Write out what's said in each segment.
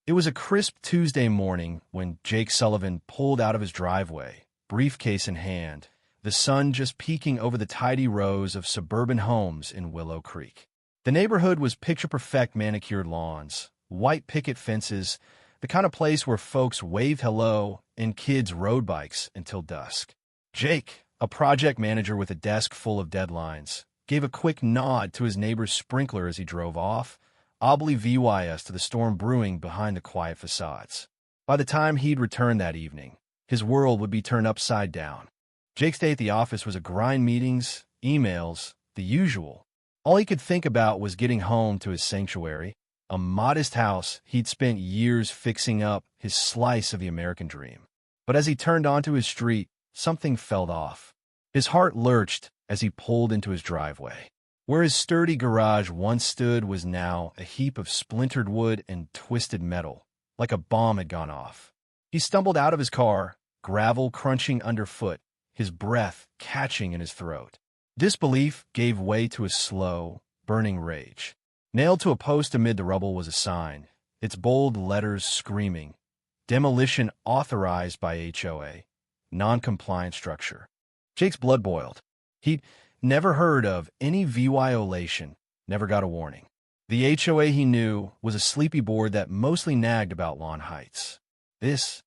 It was a crisp Tuesday morning when Jake Sullivan pulled out of his driveway, briefcase in hand, the sun just peeking over the tidy rows of suburban homes in Willow Creek. The neighborhood was picture-perfect manicured lawns, white picket fences, the kind of place where folks waved hello and kids rode bikes until dusk. Jake, a project manager with a desk full of deadlines, gave a quick nod to his neighbor's sprinkler as he drove off, oblivious to the storm brewing behind the quiet facades. By the time he'd returned that evening, his world would be turned upside down. Jake's day at the office was a grind: meetings, emails, the usual. All he could think about was getting home to his sanctuary, a modest house he'd spent years fixing up, his slice of the American dream. But as he turned onto his street, something felt off. His heart lurched as he pulled into his driveway. Where his sturdy garage once stood was now a heap of splintered wood and twisted metal, like a bomb had gone off. He stumbled out of his car, gravel crunching underfoot, his breath catching in his throat. Disbelief gave way to a slow, burning rage. Nailed to a post amid the rubble was a sign, its bold letters screaming, "Demolition authorized by HOA, non-compliant structure." Jake's blood boiled. He'd never heard of any violation, never got a warning. The HOA he knew was a sleepy board that mostly nagged about lawn heights. This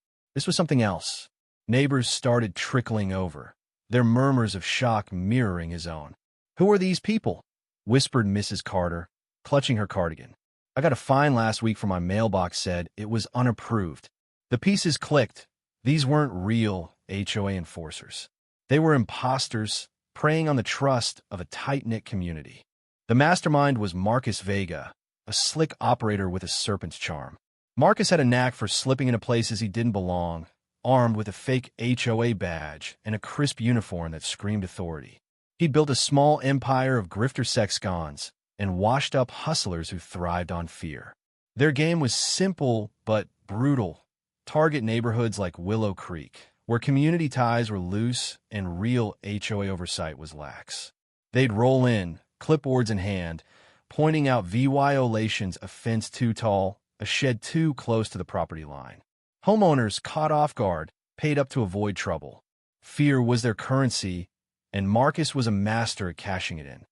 was something else. Neighbors started trickling over, their murmurs of shock mirroring his own. "Who are these people?" whispered Mrs. Carter, clutching her cardigan. "I got a fine last week for my mailbox said it was unapproved." The pieces clicked. These weren't real HOA enforcers. They were imposters, preying on the trust of a tight-knit community. The mastermind was Marcus Vega, a slick operator with a serpent's charm. Marcus had a knack for slipping into places he didn't belong, armed with a fake HOA badge and a crisp uniform that screamed authority. He built a small empire of grifter sexcons and washed-up hustlers who thrived on fear. Their game was simple but brutal. Target neighborhoods like Willow Creek, where community ties were loose and real HOA oversight was lax. They'd roll in, clipboards in hand, pointing out violations: a fence too tall, a shed too close to the property line. Homeowners, caught off guard, paid up to avoid trouble. Fear was their currency, and Marcus was a master at cashing it in.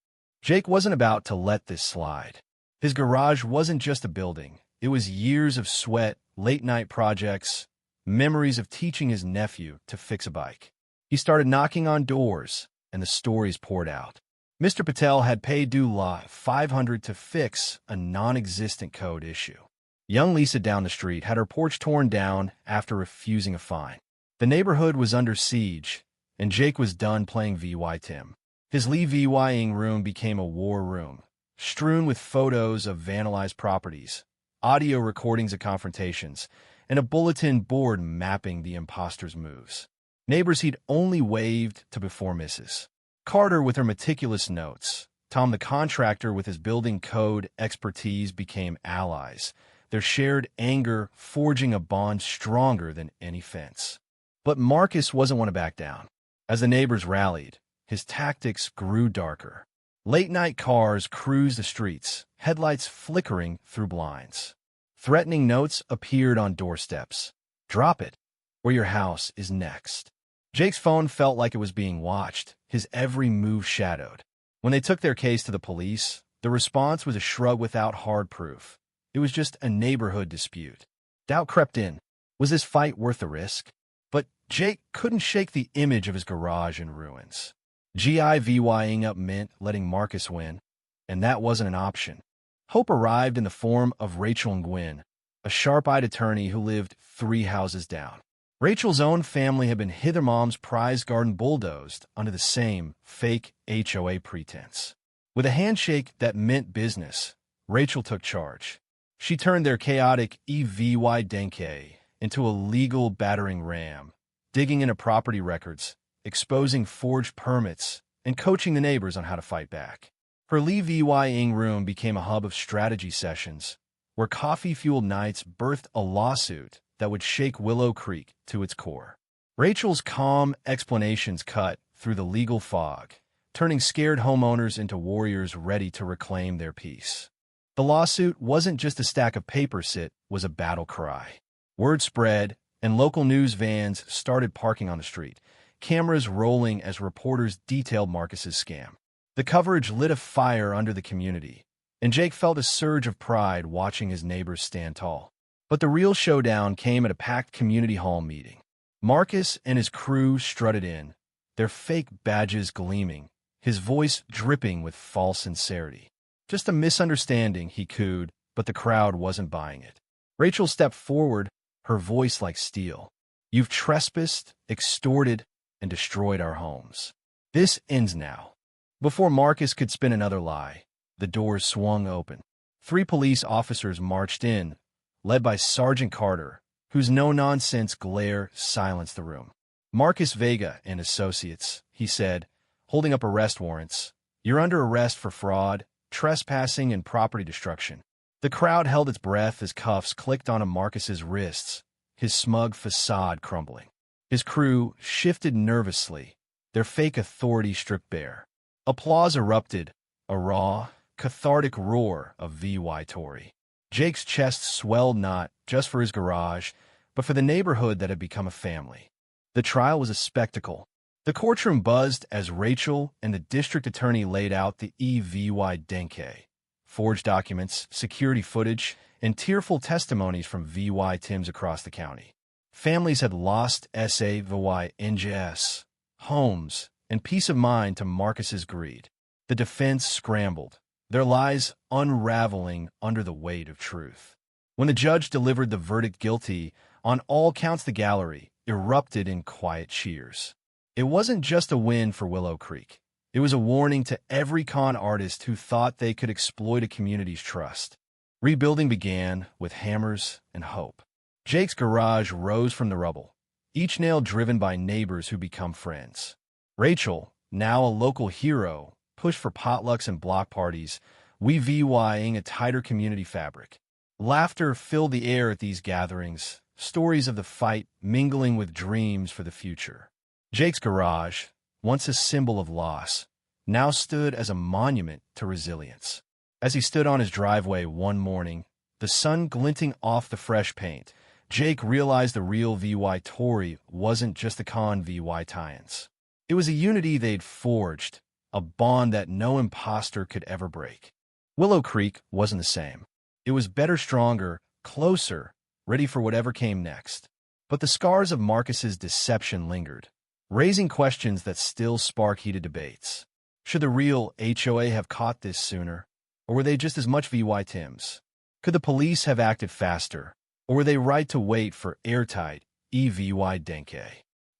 Jake wasn't about to let this slide. His garage wasn't just a building. It was years of sweat, late-night projects, memories of teaching his nephew to fix a bike. He started knocking on doors, and the stories poured out. Mr. Patel had paid due lot $500 to fix a non-existent code issue. Young Lisa down the street had her porch torn down after refusing a fine. The neighborhood was under siege, and Jake was done playing VY Tim. His Lee VYing room became a war room, strewn with photos of vandalized properties, audio recordings of confrontations, and a bulletin board mapping the imposter's moves. Neighbors he'd only waved to before misses. Carter with her meticulous notes, Tom the contractor with his building code expertise became allies, their shared anger forging a bond stronger than any fence. But Marcus wasn't one to back down. As the neighbors rallied, his tactics grew darker. Late-night cars cruised the streets, headlights flickering through blinds. Threatening notes appeared on doorsteps. "Drop it, or your house is next." Jake's phone felt like it was being watched, his every move shadowed. When they took their case to the police, the response was a shrug without hard proof. It was just a neighborhood dispute. Doubt crept in. Was this fight worth the risk? But Jake couldn't shake the image of his garage in ruins. GIVYing up meant letting Marcus win, and that wasn't an option. Hope arrived in the form of Rachel and Gwen, a sharp-eyed attorney who lived 3 houses down. Rachel's own family had been hither mom's prize garden bulldozed under the same fake HOA pretense. With a handshake that meant business, Rachel took charge. She turned their chaotic EVY Denke into a legal battering ram, digging into property records, exposing forged permits, and coaching the neighbors on how to fight back. Her Lee VYing room became a hub of strategy sessions, where coffee-fueled nights birthed a lawsuit that would shake Willow Creek to its core. Rachel's calm explanations cut through the legal fog, turning scared homeowners into warriors ready to reclaim their peace. The lawsuit wasn't just a stack of papers, it was a battle cry. Word spread, and local news vans started parking on the street, cameras rolling as reporters detailed Marcus's scam. The coverage lit a fire under the community, and Jake felt a surge of pride watching his neighbors stand tall. But the real showdown came at a packed community hall meeting. Marcus and his crew strutted in, their fake badges gleaming, his voice dripping with false sincerity. "Just a misunderstanding," he cooed, but the crowd wasn't buying it. Rachel stepped forward, her voice like steel. "You've trespassed, extorted, and destroyed our homes. This ends now." Before Marcus could spin another lie, the doors swung open. 3 police officers marched in, led by Sergeant Carter, whose no-nonsense glare silenced the room. "Marcus Vega and associates," he said, holding up arrest warrants. "You're under arrest for fraud, trespassing, and property destruction." The crowd held its breath as cuffs clicked onto Marcus's wrists, his smug facade crumbling. His crew shifted nervously, their fake authority stripped bare. Applause erupted, a raw, cathartic roar of VY Tory. Jake's chest swelled not just for his garage, but for the neighborhood that had become a family. The trial was a spectacle. The courtroom buzzed as Rachel and the district attorney laid out the EVY Denke. Forged documents, security footage, and tearful testimonies from VY Tims across the county. Families had lost SAVY NJS, homes, and peace of mind to Marcus's greed. The defense scrambled, their lies unraveling under the weight of truth. When the judge delivered the verdict guilty on all counts, the gallery erupted in quiet cheers. It wasn't just a win for Willow Creek. It was a warning to every con artist who thought they could exploit a community's trust. Rebuilding began with hammers and hope. Jake's garage rose from the rubble, each nail driven by neighbors who become friends. Rachel, now a local hero, pushed for potlucks and block parties, VYing a tighter community fabric. Laughter filled the air at these gatherings, stories of the fight mingling with dreams for the future. Jake's garage, once a symbol of loss, now stood as a monument to resilience. As he stood on his driveway one morning, the sun glinting off the fresh paint, Jake realized the real VY Tory wasn't just the con VY tie-ins. It was a unity they'd forged, a bond that no imposter could ever break. Willow Creek wasn't the same. It was better, stronger, closer, ready for whatever came next. But the scars of Marcus's deception lingered, raising questions that still spark heated debates. Should the real HOA have caught this sooner, or were they just as much VY Tims? Could the police have acted faster, or were they right to wait for airtight EVY Denke?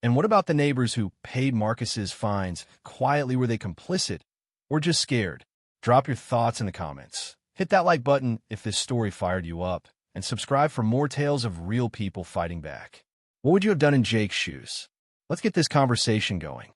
And what about the neighbors who paid Marcus's fines quietly? Were they complicit or just scared? Drop your thoughts in the comments. Hit that like button if this story fired you up, and subscribe for more tales of real people fighting back. What would you have done in Jake's shoes? Let's get this conversation going.